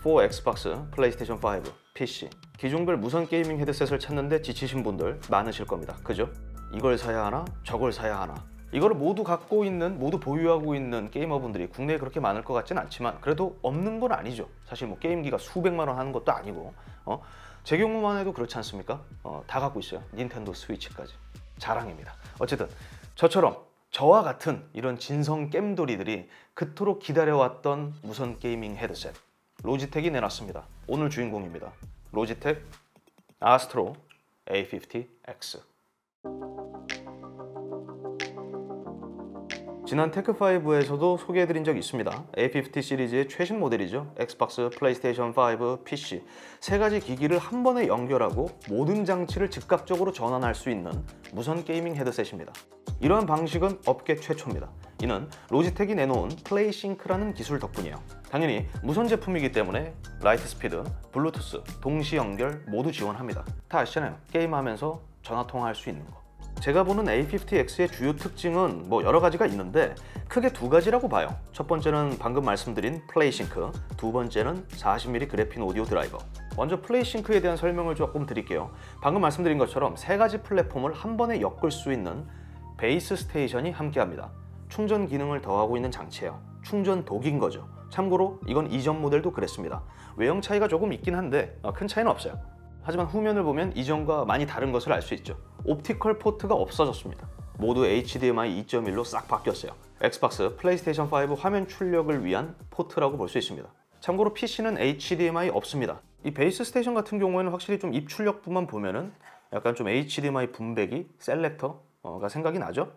4 엑스박스, 플레이스테이션 5, PC 기종별 무선 게이밍 헤드셋을 찾는데 지치신 분들 많으실 겁니다. 그죠? 이걸 사야 하나? 저걸 사야 하나? 이거를 모두 갖고 있는, 모두 보유하고 있는 게이머분들이 국내에 그렇게 많을 것 같진 않지만 그래도 없는 건 아니죠. 사실 뭐 게임기가 수백만 원 하는 것도 아니고 제 경우만 해도 그렇지 않습니까? 다 갖고 있어요. 닌텐도 스위치까지. 자랑입니다. 어쨌든 저처럼 저와 같은 이런 진성 겜돌이들이 그토록 기다려왔던 무선 게이밍 헤드셋 로지텍이 내놨습니다. 오늘 주인공입니다. 로지텍 아스트로 A50X. 지난 테크5에서도 소개해드린 적이 있습니다. A50 시리즈의 최신 모델이죠. 엑스박스, 플레이스테이션 5, PC 세 가지 기기를 한 번에 연결하고 모든 장치를 즉각적으로 전환할 수 있는 무선 게이밍 헤드셋입니다. 이러한 방식은 업계 최초입니다. 이는 로지텍이 내놓은 플레이싱크라는 기술 덕분이에요. 당연히 무선 제품이기 때문에 라이트 스피드, 블루투스, 동시 연결 모두 지원합니다. 다 아시잖아요. 게임하면서 전화통화할 수 있는 거. 제가 보는 A50X의 주요 특징은 뭐 여러 가지가 있는데 크게 두 가지라고 봐요. 첫 번째는 방금 말씀드린 플레이싱크, 두 번째는 40mm 그래핀 오디오 드라이버. 먼저 플레이싱크에 대한 설명을 조금 드릴게요. 방금 말씀드린 것처럼 세 가지 플랫폼을 한 번에 엮을 수 있는 베이스 스테이션이 함께합니다. 충전 기능을 더하고 있는 장치예요. 충전 독인 거죠. 참고로 이건 이전 모델도 그랬습니다. 외형 차이가 조금 있긴 한데 큰 차이는 없어요. 하지만 후면을 보면 이전과 많이 다른 것을 알 수 있죠. 옵티컬 포트가 없어졌습니다. 모두 HDMI 2.1로 싹 바뀌었어요. 엑스박스, 플레이스테이션 5 화면 출력을 위한 포트라고 볼 수 있습니다. 참고로 PC는 HDMI 없습니다. 이 베이스 스테이션 같은 경우에는 확실히 좀 입 출력부만 보면은 약간 좀 HDMI 분배기, 셀렉터가 생각이 나죠?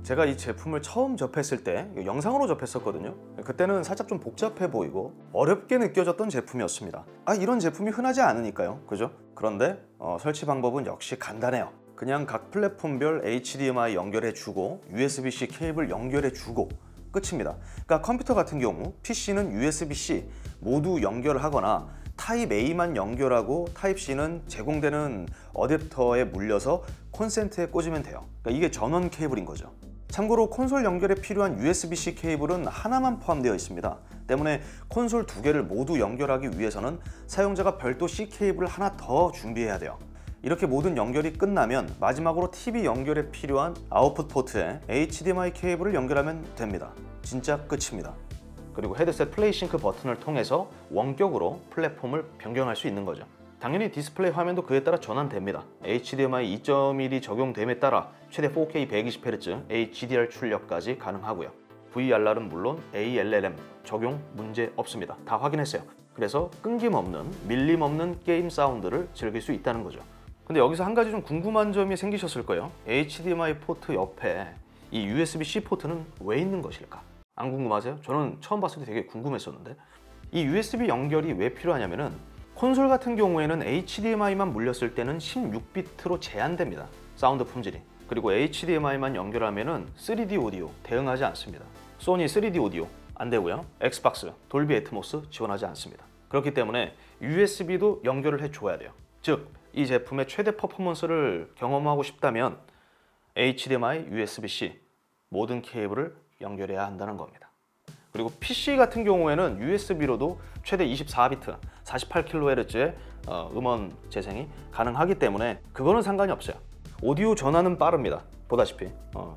제가 이 제품을 처음 접했을 때 영상으로 접했었거든요. 그때는 살짝 좀 복잡해 보이고 어렵게 느껴졌던 제품이었습니다. 이런 제품이 흔하지 않으니까요. 그죠? 그런데 설치 방법은 역시 간단해요. 그냥 각 플랫폼별 HDMI 연결해주고 USB-C 케이블 연결해주고 끝입니다. 그러니까 컴퓨터 같은 경우 PC는 USB-C 모두 연결하거나 타입 A만 연결하고 타입 C는 제공되는 어댑터에 물려서 콘센트에 꽂으면 돼요. 그러니까 이게 전원 케이블인 거죠. 참고로 콘솔 연결에 필요한 USB-C 케이블은 하나만 포함되어 있습니다. 때문에 콘솔 두 개를 모두 연결하기 위해서는 사용자가 별도 C 케이블을 하나 더 준비해야 돼요. 이렇게 모든 연결이 끝나면 마지막으로 TV 연결에 필요한 아웃풋 포트에 HDMI 케이블을 연결하면 됩니다. 진짜 끝입니다. 그리고 헤드셋 플레이싱크 버튼을 통해서 원격으로 플랫폼을 변경할 수 있는 거죠. 당연히 디스플레이 화면도 그에 따라 전환됩니다. HDMI 2.1이 적용됨에 따라 최대 4K 120Hz HDR 출력까지 가능하고요. VRR은 물론 ALLM 적용 문제 없습니다. 다 확인했어요. 그래서 끊김없는, 밀림없는 게임 사운드를 즐길 수 있다는 거죠. 근데 여기서 한 가지 좀 궁금한 점이 생기셨을 거예요. HDMI 포트 옆에 이 USB-C 포트는 왜 있는 것일까? 안 궁금하세요? 저는 처음 봤을 때 되게 궁금했었는데 이 USB 연결이 왜 필요하냐면은 콘솔 같은 경우에는 HDMI만 물렸을 때는 16비트로 제한됩니다. 사운드 품질이. 그리고 HDMI만 연결하면은 3D 오디오 대응하지 않습니다. 소니 3D 오디오 안 되고요. 엑스박스, 돌비 애트모스 지원하지 않습니다. 그렇기 때문에 USB도 연결을 해줘야 돼요. 즉, 이 제품의 최대 퍼포먼스를 경험하고 싶다면 HDMI, USB-C 모든 케이블을 연결해야 한다는 겁니다. 그리고 PC 같은 경우에는 USB로도 최대 24비트, 48kHz의 음원 재생이 가능하기 때문에 그거는 상관이 없어요. 오디오 전환은 빠릅니다. 보다시피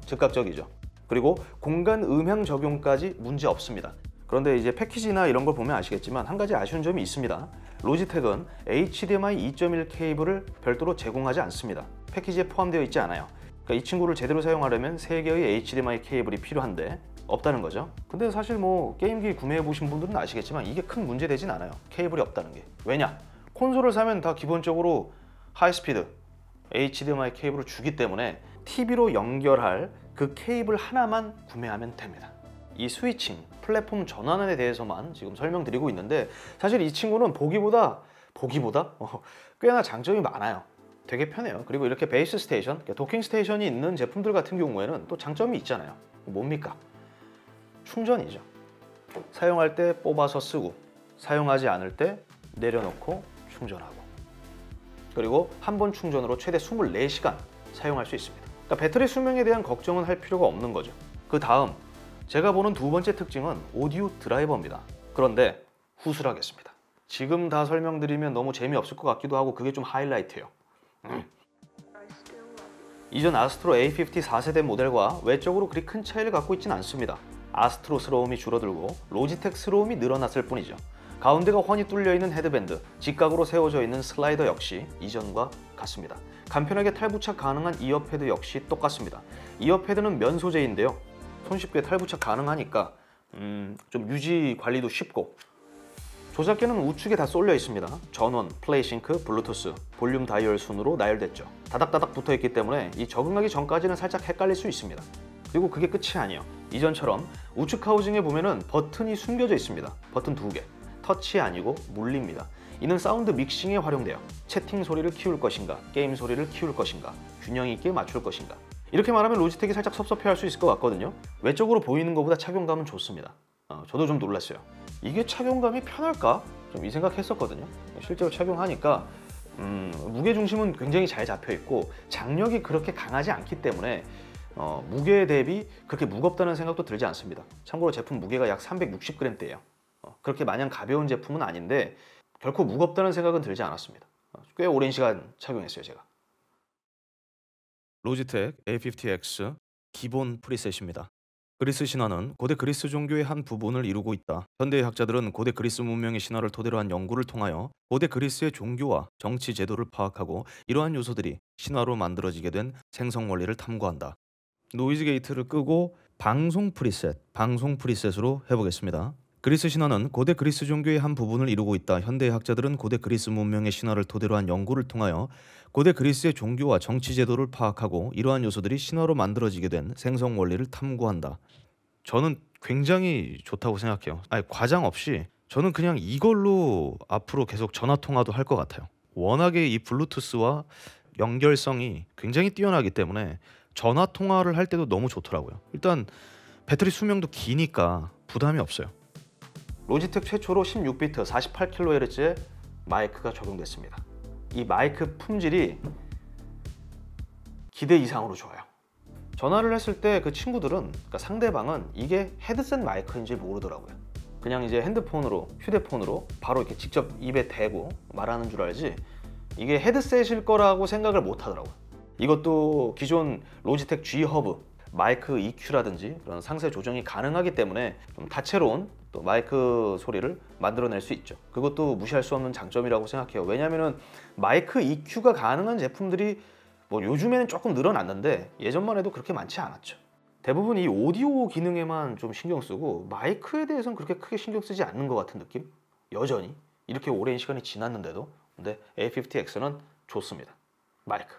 즉각적이죠. 그리고 공간 음향 적용까지 문제 없습니다. 그런데 이제 패키지나 이런 걸 보면 아시겠지만 한 가지 아쉬운 점이 있습니다. 로지텍은 HDMI 2.1 케이블을 별도로 제공하지 않습니다. 패키지에 포함되어 있지 않아요. 그러니까 이 친구를 제대로 사용하려면 3개의 HDMI 케이블이 필요한데 없다는 거죠. 근데 사실 뭐 게임기 구매해 보신 분들은 아시겠지만 이게 큰 문제 되진 않아요. 케이블이 없다는 게. 왜냐? 콘솔을 사면 다 기본적으로 하이스피드 HDMI 케이블을 주기 때문에 TV로 연결할 그 케이블 하나만 구매하면 됩니다. 이 스위칭, 플랫폼 전환에 대해서만 지금 설명드리고 있는데 사실 이 친구는 보기보다 꽤나 장점이 많아요. 되게 편해요. 그리고 이렇게 베이스 스테이션, 도킹 스테이션이 있는 제품들 같은 경우에는 또 장점이 있잖아요. 뭡니까? 충전이죠. 사용할 때 뽑아서 쓰고 사용하지 않을 때 내려놓고 충전하고 그리고 한 번 충전으로 최대 24시간 사용할 수 있습니다. 그러니까 배터리 수명에 대한 걱정은 할 필요가 없는 거죠. 그 다음 제가 보는 두 번째 특징은 오디오 드라이버입니다. 그런데 후술하겠습니다. 지금 다 설명드리면 너무 재미없을 것 같기도 하고 그게 좀 하이라이트예요. 이전 아스트로 A50 4세대 모델과 외적으로 그리 큰 차이를 갖고 있진 않습니다. 아스트로스러움이 줄어들고 로지텍스러움이 늘어났을 뿐이죠. 가운데가 훤히 뚫려있는 헤드밴드, 직각으로 세워져 있는 슬라이더 역시 이전과 같습니다. 간편하게 탈부착 가능한 이어패드 역시 똑같습니다. 이어패드는 면 소재인데요. 손쉽게 탈부착 가능하니까 좀 유지 관리도 쉽고, 조작기는 우측에 다 쏠려 있습니다. 전원, 플레이싱크, 블루투스, 볼륨 다이얼 순으로 나열됐죠. 다닥다닥 붙어있기 때문에 이 적응하기 전까지는 살짝 헷갈릴 수 있습니다. 그리고 그게 끝이 아니에요. 이전처럼 우측 하우징에 보면은 버튼이 숨겨져 있습니다. 버튼 2개. 터치 아니고 물립니다. 이는 사운드 믹싱에 활용돼요. 채팅 소리를 키울 것인가, 게임 소리를 키울 것인가, 균형 있게 맞출 것인가. 이렇게 말하면 로지텍이 살짝 섭섭해할 수 있을 것 같거든요. 외적으로 보이는 것보다 착용감은 좋습니다. 저도 좀 놀랐어요. 이게 착용감이 편할까? 좀 이 생각했었거든요. 실제로 착용하니까 무게중심은 굉장히 잘 잡혀있고 장력이 그렇게 강하지 않기 때문에 무게 대비 그렇게 무겁다는 생각도 들지 않습니다. 참고로 제품 무게가 약 360g대예요. 그렇게 마냥 가벼운 제품은 아닌데 결코 무겁다는 생각은 들지 않았습니다. 꽤 오랜 시간 착용했어요, 제가. 로지텍 A50X 기본 프리셋입니다. 그리스 신화는 고대 그리스 종교의 한 부분을 이루고 있다. 현대의 학자들은 고대 그리스 문명의 신화를 토대로 한 연구를 통하여 고대 그리스의 종교와 정치 제도를 파악하고 이러한 요소들이 신화로 만들어지게 된 생성 원리를 탐구한다. 노이즈 게이트를 끄고 방송 프리셋으로 해보겠습니다. 그리스 신화는 고대 그리스 종교의 한 부분을 이루고 있다. 현대의 학자들은 고대 그리스 문명의 신화를 토대로 한 연구를 통하여 고대 그리스의 종교와 정치 제도를 파악하고 이러한 요소들이 신화로 만들어지게 된 생성 원리를 탐구한다. 저는 굉장히 좋다고 생각해요. 아니, 과장 없이 저는 그냥 이걸로 앞으로 계속 전화 통화도 할 것 같아요. 워낙에 이 블루투스와 연결성이 굉장히 뛰어나기 때문에 전화 통화를 할 때도 너무 좋더라고요. 일단 배터리 수명도 기니까 부담이 없어요. 로지텍 최초로 16비트 48kHz의 마이크가 적용됐습니다. 이 마이크 품질이 기대 이상으로 좋아요. 전화를 했을 때 그 친구들은, 그러니까 상대방은 이게 헤드셋 마이크인지 모르더라고요. 그냥 이제 핸드폰으로, 휴대폰으로 바로 이렇게 직접 입에 대고 말하는 줄 알지 이게 헤드셋일 거라고 생각을 못 하더라고요. 이것도 기존 로지텍 G 허브 마이크 EQ라든지 그런 상세 조정이 가능하기 때문에 좀 다채로운 또 마이크 소리를 만들어낼 수 있죠. 그것도 무시할 수 없는 장점이라고 생각해요. 왜냐하면 마이크 EQ가 가능한 제품들이 뭐 요즘에는 조금 늘어났는데 예전만 해도 그렇게 많지 않았죠. 대부분 이 오디오 기능에만 좀 신경 쓰고 마이크에 대해서는 그렇게 크게 신경 쓰지 않는 것 같은 느낌? 여전히 이렇게 오랜 시간이 지났는데도. 근데 A50X는 좋습니다. 마이크.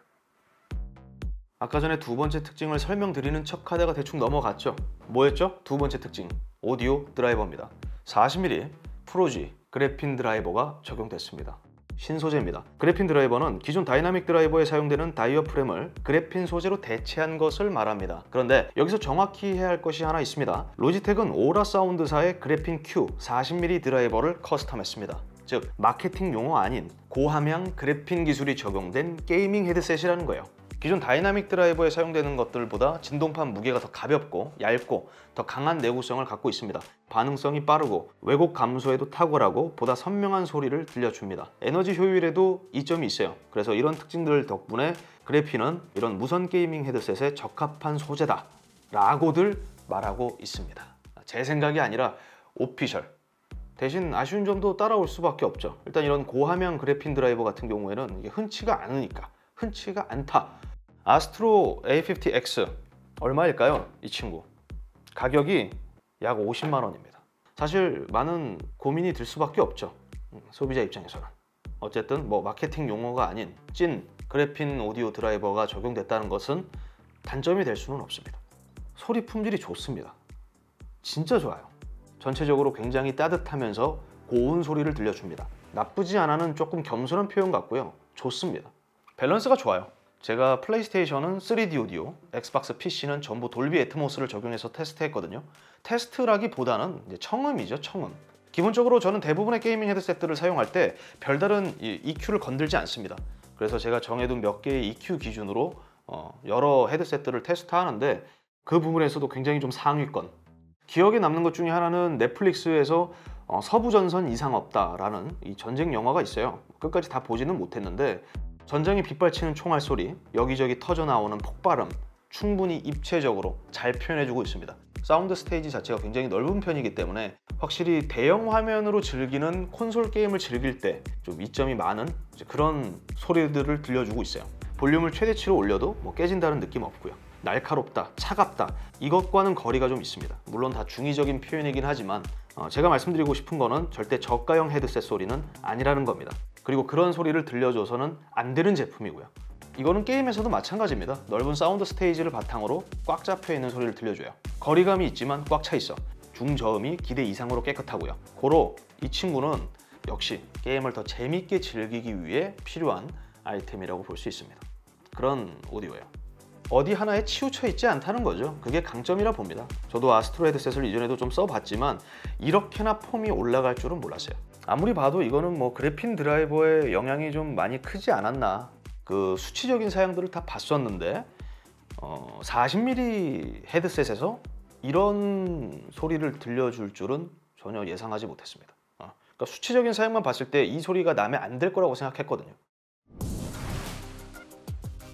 아까 전에 두 번째 특징을 설명드리는 척하다가 대충 넘어갔죠. 뭐였죠? 두 번째 특징, 오디오 드라이버입니다. 40mm 프로G 그래핀 드라이버가 적용됐습니다. 신소재입니다. 그래핀 드라이버는 기존 다이나믹 드라이버에 사용되는 다이어프램을 그래핀 소재로 대체한 것을 말합니다. 그런데 여기서 정확히 해야 할 것이 하나 있습니다. 로지텍은 오라 사운드사의 그래핀 Q 40mm 드라이버를 커스텀했습니다. 즉 마케팅 용어 아닌 고함량 그래핀 기술이 적용된 게이밍 헤드셋이라는 거예요. 기존 다이나믹 드라이버에 사용되는 것들보다 진동판 무게가 더 가볍고 얇고 더 강한 내구성을 갖고 있습니다. 반응성이 빠르고 왜곡 감소에도 탁월하고 보다 선명한 소리를 들려줍니다. 에너지 효율에도 이점이 있어요. 그래서 이런 특징들 덕분에 그래핀은 이런 무선 게이밍 헤드셋에 적합한 소재다 라고들 말하고 있습니다. 제 생각이 아니라 오피셜. 대신 아쉬운 점도 따라올 수밖에 없죠. 일단 이런 고함량 그래핀 드라이버 같은 경우에는 이게 흔치가 않다. 아스트로 A50X 얼마일까요? 이 친구 가격이 약 50만 원입니다. 사실 많은 고민이 들 수밖에 없죠. 소비자 입장에서는. 어쨌든 뭐 마케팅 용어가 아닌 찐 그래핀 오디오 드라이버가 적용됐다는 것은 단점이 될 수는 없습니다. 소리 품질이 좋습니다. 진짜 좋아요. 전체적으로 굉장히 따뜻하면서 고운 소리를 들려줍니다. 나쁘지 않아는 조금 겸손한 표현 같고요. 좋습니다. 밸런스가 좋아요. 제가 플레이스테이션은 3D 오디오, 엑스박스 PC는 전부 돌비 애트모스를 적용해서 테스트했거든요. 테스트라기보다는 이제 청음이죠, 청음. 기본적으로 저는 대부분의 게이밍 헤드셋들을 사용할 때 별다른 EQ를 건들지 않습니다. 그래서 제가 정해둔 몇 개의 EQ 기준으로 여러 헤드셋들을 테스트하는데 그 부분에서도 굉장히 좀 상위권. 기억에 남는 것 중에 하나는 넷플릭스에서 서부전선 이상 없다라는 이 전쟁 영화가 있어요. 끝까지 다 보지는 못했는데 전장이 빗발치는 총알 소리, 여기저기 터져 나오는 폭발음 충분히 입체적으로 잘 표현해주고 있습니다. 사운드 스테이지 자체가 굉장히 넓은 편이기 때문에 확실히 대형 화면으로 즐기는 콘솔 게임을 즐길 때 좀 이점이 많은 그런 소리들을 들려주고 있어요. 볼륨을 최대치로 올려도 뭐 깨진다는 느낌 없고요. 날카롭다, 차갑다 이것과는 거리가 좀 있습니다. 물론 다 중의적인 표현이긴 하지만 제가 말씀드리고 싶은 거는 절대 저가형 헤드셋 소리는 아니라는 겁니다. 그리고 그런 소리를 들려줘서는 안 되는 제품이고요. 이거는 게임에서도 마찬가지입니다. 넓은 사운드 스테이지를 바탕으로 꽉 잡혀 있는 소리를 들려줘요. 거리감이 있지만 꽉 차 있어. 중저음이 기대 이상으로 깨끗하고요. 고로 이 친구는 역시 게임을 더 재밌게 즐기기 위해 필요한 아이템이라고 볼 수 있습니다. 그런 오디오예요. 어디 하나에 치우쳐 있지 않다는 거죠. 그게 강점이라 봅니다. 저도 아스트로 헤드셋을 이전에도 좀 써봤지만 이렇게나 폼이 올라갈 줄은 몰랐어요. 아무리 봐도 이거는 뭐 그래핀 드라이버의 영향이 좀 많이 크지 않았나. 그 수치적인 사양들을 다 봤었는데 40mm 헤드셋에서 이런 소리를 들려줄 줄은 전혀 예상하지 못했습니다. 그러니까 수치적인 사양만 봤을 때 이 소리가 나면 안 될 거라고 생각했거든요.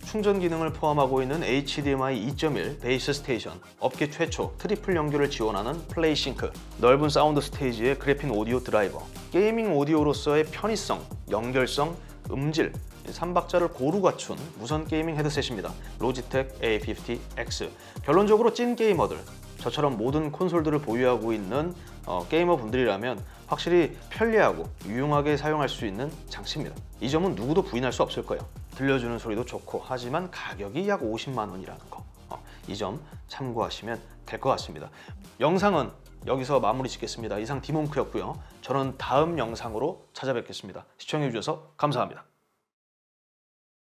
충전 기능을 포함하고 있는 HDMI 2.1 베이스 스테이션, 업계 최초 트리플 연결을 지원하는 플레이싱크, 넓은 사운드 스테이지의 그래핀 오디오 드라이버, 게이밍 오디오로서의 편의성, 연결성, 음질, 3박자를 고루 갖춘 무선 게이밍 헤드셋입니다. 로지텍 A50X. 결론적으로 찐 게이머들, 저처럼 모든 콘솔들을 보유하고 있는 게이머 분들이라면 확실히 편리하고 유용하게 사용할 수 있는 장치입니다. 이 점은 누구도 부인할 수 없을 거예요. 들려주는 소리도 좋고 하지만 가격이 약 50만 원이라는 거. 이 점 참고하시면 될 것 같습니다. 영상은 여기서 마무리 짓겠습니다. 이상 디몽크였고요. 저는 다음 영상으로 찾아뵙겠습니다. 시청해주셔서 감사합니다.